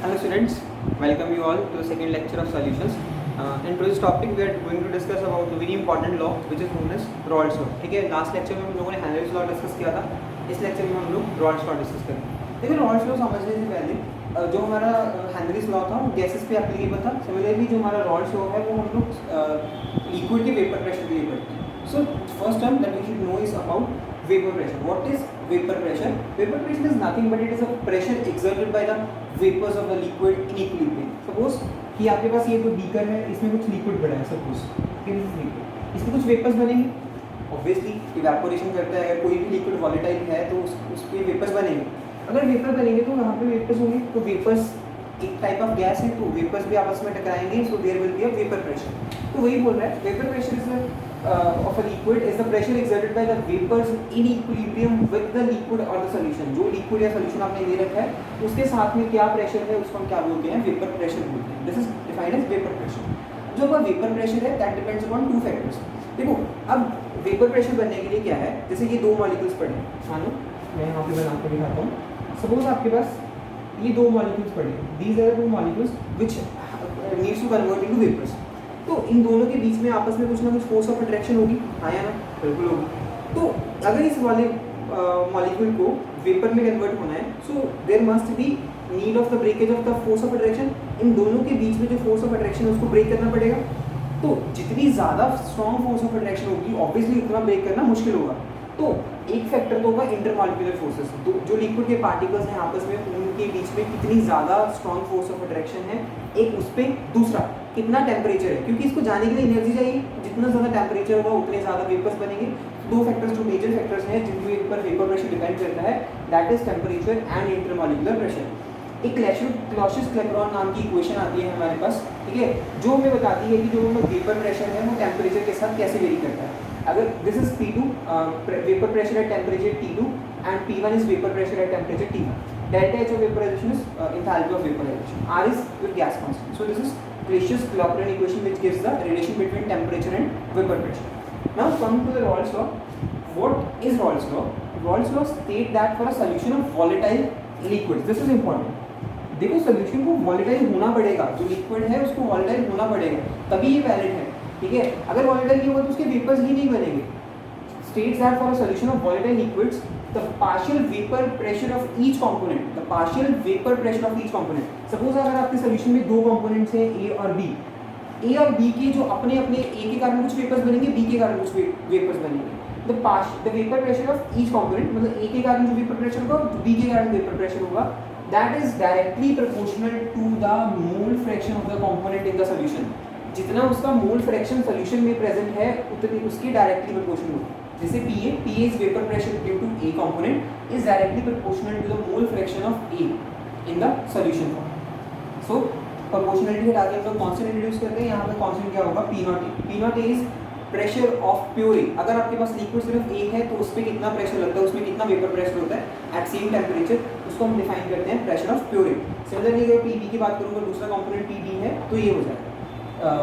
Hello students, welcome you all to the second lecture of solutions. In today's topic we are going to discuss about a very important law which is known as Raoult's law. ठीक है, last lecture में हम लोगों ने Henry's law discuss किया था. इस lecture में हम लोग रॉल्ट्स लॉ डिस्कस करेंगे. देखिए रॉल्ट्स लॉ समझने से पहले जो हमारा हेनरीज लॉ था वो गैसेस पे एप्लीकेबल था. सिमिलरली जो हमारा रॉल्ट्स लॉ है वो हम लोग लिक्विड के वेपर प्रेशर के लिए पढ़ते हैं. So first term that we should know is about vapor pressure. What is vapor pressure? Vapor pressure is nothing but it is a pressure exerted by the vapors of the liquid in equilibrium. Suppose कि आपके पास ये कोई beaker है, इसमें कुछ liquid पड़ा है. Suppose कि दिस इज लिक्विड, इसमें कुछ वेपर्स बनेंगे. ऑब्वियसली इवेपोरेशन करता है, कोई भी लिक्विड वॉलेटाइल है तो उस पे वेपर्स बनेंगे. अगर वेपर बनेंगे तो यहाँ पे वेपर्स होंगे. तो वेपर्स एक टाइप ऑफ गैस है तो वेपर्स भी आपस में टकराएंगे. So there will be a vapour pressure. तो वही बोल रहा है vapour pressure is of a liquid is the pressure exerted by the vapors in equilibrium with the liquid or the solution. जो liquid या solution आपने ले रखा है उसके साथ में क्या प्रेशर है उसको हम क्या बोलते हैं, वेपर प्रेशर बोलते हैं. This is defined as vapour pressure. जो आपका वेपर प्रेशर है that depends upon two factors. देखो अब वेपर प्रेशर बनने के लिए क्या है, जैसे ये दो मॉलिक्यूल्स पड़े हैं. मानो मैं यहाँ पे बना के दिखाता हूँ. सपोज आपके पास ये दो मॉलिक्यूल्स पड़े हैं. These are two molecules which needs to convert into vapours. तो इन दोनों के बीच में आपस में कुछ ना कुछ फोर्स ऑफ अट्रैक्शन होगी. हाँ या ना? बिल्कुल होगी. तो अगर इस वाले मॉलिक्यूल को वेपर में कन्वर्ट होना है so there must be need of the breakage of the force of attraction. इन दोनों के बीच में जो फोर्स ऑफ अट्रैक्शन है उसको ब्रेक करना पड़ेगा. तो जितनी ज़्यादा स्ट्रॉन्ग फोर्स ऑफ अट्रैक्शन होगी ऑब्वियसली उतना ब्रेक करना मुश्किल होगा. तो एक फैक्टर तो होगा इंटरमॉलिक्यूलर फोर्सेस. तो जो लिक्विड के पार्टिकल्स हैं आपस में उनके बीच में कितनी ज़्यादा स्ट्रॉन्ग फोर्स ऑफ अट्रैक्शन है एक उस पर. दूसरा कितना टेम्परेचर है, क्योंकि इसको जाने के लिए एनर्जी चाहिए. जितना ज़्यादा टेम्परेचर होगा उतने ज़्यादा वेपर्स बनेंगे. दो फैक्टर्स जो मेजर फैक्टर्स हैं जिनके ऊपर वेपर प्रेशर डिपेंड करता है that is temperature and intermolecular pressure. एक क्लॉसियस-क्लैपेरॉन नाम की इक्वेशन आती है हमारे पास, ठीक है, जो हमें बताती है कि जो वेपर प्रेशर है वो टेम्परेचर के साथ कैसे वेरी करता है. अगर this is P2 vapour pressure at temperature T2 and P1 is vapour pressure at temperature T1. Delta H of vaporisation is enthalpy of vaporisation. R is your gas constant. So this is Clausius-Clapeyron equation which gives the relation between temperature and vapor pressure. Now come to the Raoult's law. What is Raoult's law? Raoult's law state that for a solution of volatile liquids, this is important. देखो solution को volatile होना पड़ेगा. जो liquid है उसको volatile होना पड़ेगा तभी ये वैलिड है. ठीक है, अगर वॉलेटाइल नहीं होगा तो उसके वेपर्स ही नहीं बनेंगे. States that for a solution of volatile liquids the partial vapor pressure of each component, the partial vapor pressure of each component. Suppose अगर आपके सोल्यूशन में दो कंपोनेंट्स हैं A और B. A और B के जो अपने अपने A के कारण कुछ वेपर्स बनेंगे, B के कारण कुछ वेपर्स बनेंगे. The vapor pressure of each component मतलब A के कारण जो वेपर प्रेशर होगा B के कारण वेपर प्रेशर होगा that is directly proportional to the mole fraction of the component in the solution. जितना उसका मोल फ्रैक्शन सोल्यूशन में प्रेजेंट है उतनी उसकी डायरेक्टली प्रोपोर्शनल होगी. जैसे PA is vapor pressure due to A component is directly proportional to the mole fraction of A in the solution form. So proportionality हटा के हम लोग कांस्टेंट इंट्रोड्यूस करते हैं. यहाँ पे कांस्टेंट क्या होगा, P0A is pressure of pure A. अगर आपके पास लिक्विड सिर्फ A है तो उस पर कितना प्रेशर लगता है, उसमें कितना वेपर प्रेशर होता है एट सेम टेम्परेचर, उसको हम डिफाइन करते हैं pressure of pure A. Similarly अगर PB की बात करूँगा दूसरा कंपोनेंट PB है तो ये हो जाएगा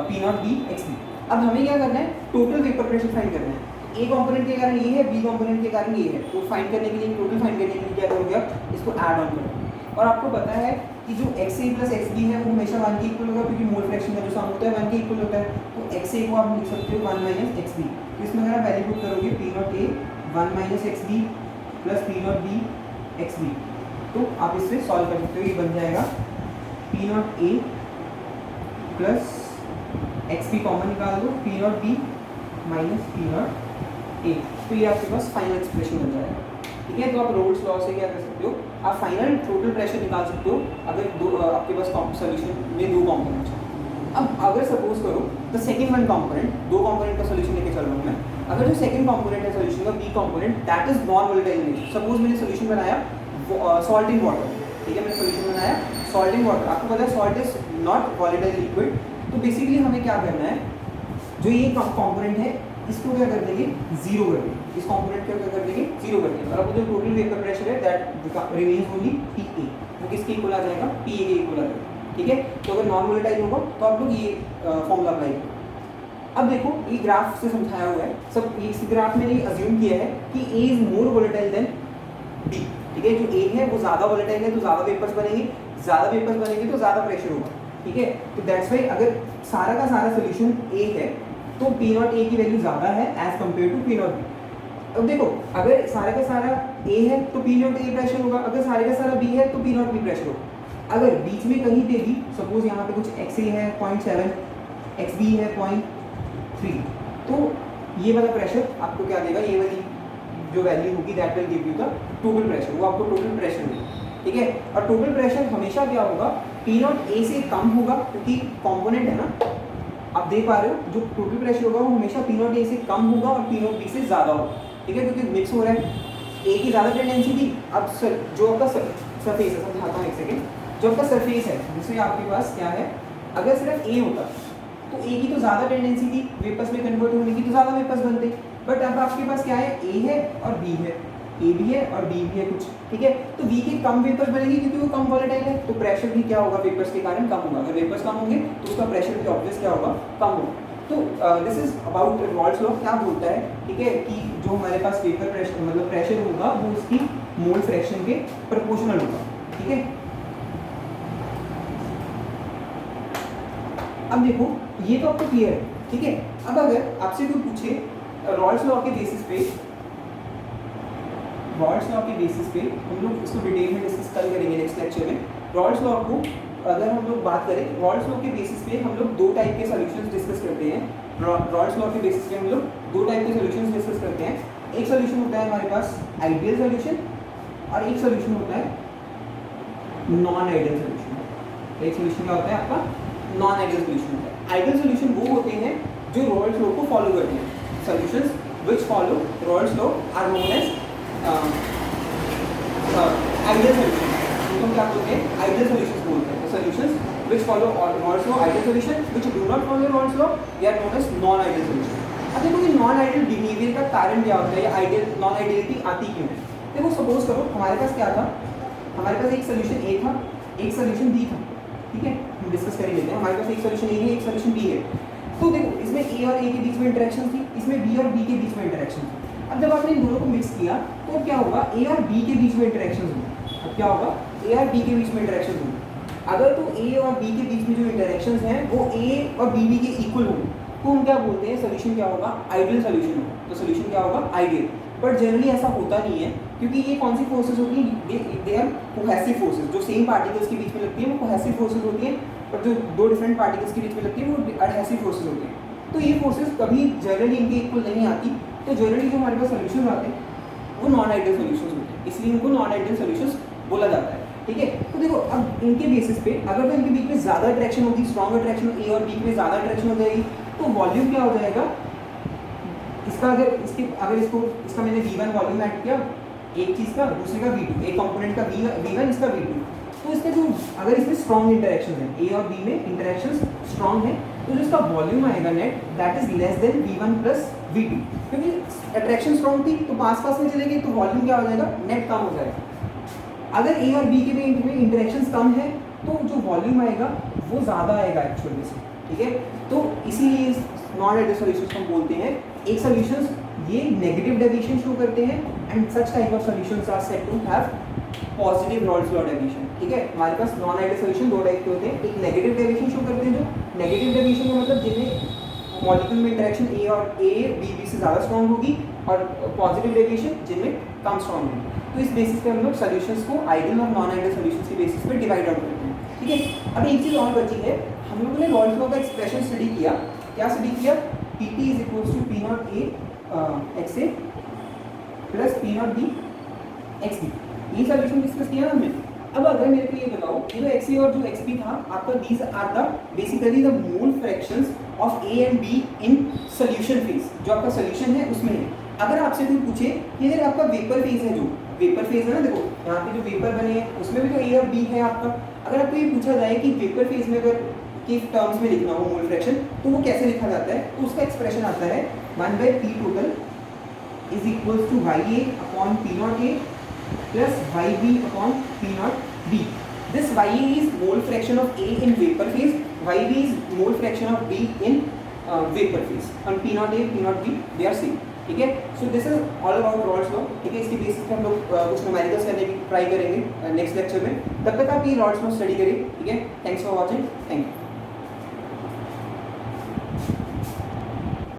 P0B XB. अब हमें क्या करना है, टोटल वेपर प्रेशर फाइंड करना है. A कंपोनेंट के कारण ये है, B कंपोनेंट के कारण ये है. तो फाइंड करने के लिए टोटल फाइंड करने के लिए क्या करोगे आप, इसको ऐड ऑन करोगे. और आपको पता है कि जो XA प्लस XB है वो हमेशा 1 के इक्वल होगा क्योंकि मोल फ्रैक्शन का जो सम होता है 1 के इक्वल होता है. तो XA को आप लिख सकते हो 1 माइनस XB. तो इसमें अगर आप वैल्यू पुट करोगे P0A 1 minus XB plus P0B XB तो आप इससे सॉल्व कर सकते हो. ये बन जाएगा P0A प्लस XB कॉमन निकाल दो P0B माइनस P0A. तो ये आपके पास फाइनल एक्सप्रेशन बन जाएगा. ठीक है, तो आप रोल्स लॉ से क्या कर सकते हो, आप फाइनल टोटल प्रेशर निकाल सकते हो अगर दो आपके पास सोल्यूशन में दो कंपोनेंट्स हैं. अब अगर सपोज करो द सेकंड वन कंपोनेंट, दो कंपोनेंट का सोल्यूशन लेके चल रहा हूँ मैं. अगर जो सेकंड कंपोनेंट है सोल्यूशन का B component that is non volatile nature. Suppose मैंने सोल्यूशन बनाया सॉल्ट इन वाटर. ठीक है, मैंने सोल्यूशन बनाया सॉल्ट इन वाटर. आपको पता है salt is not volatile liquid. तो बेसिकली हमें क्या करना है, जो ये कंपोनेंट है इसको क्या कर देंगे, जीरो कर देंगे. इस कंपोनेंट को क्या कर देंगे, जीरो कर देंगे. और अब जो टोटल वेपर प्रेशर है दैट रिमेन्स ओनली PA. वो किसके इक्वल आ जाएगा, PA के इक्वल आ जाएगा. ठीक है, तो अगर नॉन वोलेटाइल होगा तो आप लोग ये फॉर्मूला अप्लाई करो. अब देखो ये ग्राफ से समझाया हुआ है सब. इस ग्राफ में ये अज्यूम किया है कि A is more volatile than B. ठीक है। जो ए है वो ज़्यादा वोलेटाइल है तो ज़्यादा वेपर्स बनेंगे, ज़्यादा वेपर्स बनेंगे तो ज़्यादा प्रेशर होगा, ठीक है। तो दैट्स वाई अगर सारा का सारा सोल्यूशन ए है तो पी नॉट ए की वैल्यू ज़्यादा है as compare to P not B. अब देखो अगर सारे का सारा ए है तो पी नॉट ए प्रेशर होगा, अगर सारे का सारा बी है तो पी नॉट बी प्रेशर होगा। अगर बीच में कहीं पे भी सपोज यहाँ पे कुछ एक्स ए है 0.7, एक्स बी है 0.3, तो ये वाला प्रेशर आपको क्या देगा, ये वाली जो वैल्यू होगी that will give you the total pressure, वो आपको टोटल प्रेशर देगा, ठीक है। और टोटल प्रेशर हमेशा क्या होगा, पी नॉट ए से कम होगा क्योंकि कंपोनेंट है ना, आप देख पा रहे हो जो टोटल प्रेशर होगा वो हमेशा पी नॉट ए से कम होगा और पी नॉट बी से ज़्यादा होगा, ठीक है, क्योंकि मिक्स हो रहा है। ए की ज़्यादा टेंडेंसी थी, अब जो आपका सरफेस है, समझाता हूँ एक सेकेंड, जो आपका सरफेस है जिसमें आपके पास क्या है, अगर सिर्फ ए होता तो ए की तो ज़्यादा टेंडेंसी थी वेपर्स में कन्वर्ट होने की, तो ज़्यादा वेपर्स बनते, बट अब आपके पास क्या है, ए है और बी है, ए भी है और बी भी है कुछ, ठीक है। तो बी के कम वेपर्स बनेंगे क्योंकि वो कम वोलेटाइल है, तो प्रेशर भी क्या होगा, वेपर्स के कारण कम होगा। अगर वेपर्स कम होंगे तो उसका प्रेशर भी ऑब्वियस क्या होगा, कम होगा। तो this is about Raoult's law क्या बोलता है, ठीक है, कि जो हमारे पास वेपर प्रेशर मतलब प्रेशर होगा वो उसकी मोल फ्रैक्शन के प्रोपोर्शनल होगा, ठीक है। अब देखो ये तो आपको क्लियर है, ठीक है। अब अगर आपसे कोई पूछे रॉल्स लॉ के बेसिस पे, रॉल्स लॉ के बेसिस पे हम लोग इसको डिटेल में डिस्कस कल करेंगे नेक्स्ट लेक्चर में। रॉल्स लॉ को अगर हम लोग बात करें, रॉल्स लॉ के बेसिस पे हम लोग दो टाइप के सॉल्यूशंस डिस्कस करते हैं। रॉल्स लॉ के बेसिस पे हम लोग दो टाइप के सॉल्यूशंस डिस्कस करते हैं। एक सॉल्यूशन होता है हमारे पास आइडियल सॉल्यूशन और एक सॉल्यूशन होता है नॉन आइडियल सॉल्यूशन। एक सॉल्यूशन क्या होता है आपका, नॉन आइडियल सॉल्यूशन होता है। आइडियल सॉल्यूशन वो होते हैं जो रॉल्स लॉ को फॉलो करते हैं। Solutions which follow Raoult's law are known as ideal solution, उनको क्या बोलते हैं, आइडियल सॉल्यूशंस बोलते हैं। Solutions which follow Raoult's law ideal solution, which do not follow Raoult's law, they are known as non ideal solution. अब देखो ये non ideal behaviour का कारण क्या होता है, या आइडियल नॉन आइडियलिटी आती क्यों है। देखो सपोज करो हमारे पास क्या था, हमारे पास एक सॉल्यूशन ए था, एक सॉल्यूशन बी था, ठीक है, हम डिस्कस कर ही लेते हैं। हमारे पास एक सॉल्यूशन ए है, एक सॉल्यूशन बी है। तो देखो इसमें ए और ए के बीच में इंटरेक्शन थी, इसमें बी और बी के बीच में इंटरेक्शन थी। अब जब आपने इन दोनों को मिक्स किया तो क्या होगा, ए और बी के बीच में इंटरेक्शन होंगे। अब क्या होगा, ए और बी के बीच में इंटरेक्शन होंगे। अगर तो ए और बी के बीच में जो इंटरेक्शंस हैं वो ए और बी के इक्वल होंगे तो हम क्या बोलते हैं, सोल्यूशन क्या होगा, आइडियल सोल्यूशन होगा। तो सोल्यूशन क्या होगा, आइडियल। बट जनरली ऐसा होता नहीं है क्योंकि ये कौन सी फोर्सेस होती हैं, दे आर कोहेसिव फोर्सेस। जो सेम पार्टिकल्स के बीच में लगती है वो कोहेसिव फोर्सेस होती हैं, और जो दो डिफरेंट पार्टिकल्स के बीच में लगती है वो एडहेसिव फोर्सेस होती हैं। तो ये फोर्सेस कभी जनरली इनके इक्वल नहीं आती, तो जनरली जो हमारे पास सोल्यूशन आते हैं वो नॉन आइडियल सोल्यूशंस होते हैं, इसलिए इनको नॉन आइडियल सोल्यूशंस बोला जाता है, ठीक है। तो देखो अब इनके बेसिस पे अगर तो इनके बीच में ज़्यादा अट्रैक्शन होगी, स्ट्रॉन्ग अट्रैक्शन ए और बी में ज़्यादा अट्रैक्शन हो जाएगी, तो वॉल्यूम क्या हो जाएगा इसका, अगर इसका मैंने V1 वॉल्यूम ऐड किया एक चीज़ का, दूसरे का V2, एक कंपोनेंट का V1 इसका V2, तो इसका जो अगर इसमें स्ट्रॉन्ग इंटरेक्शन है, ए और बी में इंटरेक्शन स्ट्रॉन्ग है, तो जो इसका वॉल्यूम आएगा net that is less than V1 plus V2, क्योंकि अट्रैक्शन स्ट्रॉन्ग थी तो पास पास में चलेगी तो वॉल्यूम क्या हो जाएगा, नेट कम हो जाएगा। अगर ए और बी के बीच में इंटरेक्शन कम है तो जो वॉल्यूम आएगा वो ज़्यादा आएगा एक्चुअली से, ठीक है। तो इसीलिए नॉन आइडियल सॉल्यूशंस हम बोलते हैं। एक सॉल्यूशंस ये नेगेटिव डेविएशन शो करते हैं and such type of solutions are said to have positive Raoult's law deviation, ठीक है। हमारे पास नॉन आइडियल सॉल्यूशन दो टाइप के होते हैं, एक नेगेटिव डेविएशन शो करते हैं, जो नेगेटिव डेविएशन का मतलब जिनमें मॉलिक्यूल में इंटरेक्शन ए और बी से ज़्यादा स्ट्रॉन्ग होगी, और पॉजिटिव डेविएशन जिनमें कम स्ट्रॉन्ग होगी। तो इस बेसिस पे हम लोग सॉल्यूशंस को आइडियल और नॉन आइडियल सॉल्यूशंस के बेसिस पे डिवाइड आउट करते हैं, ठीक है। अब एक चीज़ और बची है, हम लोगों ने रॉल्स लॉ का एक्सप्रेशन स्टडी किया। क्या स्टडी किया, Pt is equals to P not A X A plus P not B X B, ये सॉल्यूशन डिस्कस किया हमने। अब अगर मेरे को ये बताओ, ये जो एक्स ए और जो एक्स बी था आपका, these are the basically the mole fractions of A and B in solution phase, जो आपका सोल्यूशन है उसमें है। अगर आपसे कोई पूछे कि अगर आपका वेपर फेज है, जो वेपर फेज है ना, देखो यहाँ पे जो वेपर बने हैं उसमें भी तो ए और बी है आपका। अगर आपको ये पूछा जाए कि वेपर फेज में अगर के टर्म्स में लिखना हो मोल फ्रैक्शन, तो वो कैसे लिखा जाता है, तो उसका एक्सप्रेशन आता है 1/p total is equals to YA upon P not A plus YB upon P not B। This YA is mole fraction of A in vapour phase, YB is mole fraction of B in vapour phase, and P not A, P not B they are same, ठीक है। So this is all about Raoult's law, ठीक है। इसकी basis पे हम लोग कुछ numericals करने की ट्राई करेंगे नेक्स्ट लेक्चर में। तब तक आप ये रॉल्स लॉ स्टडी करिए, ठीक है। Thanks for watching, thank you.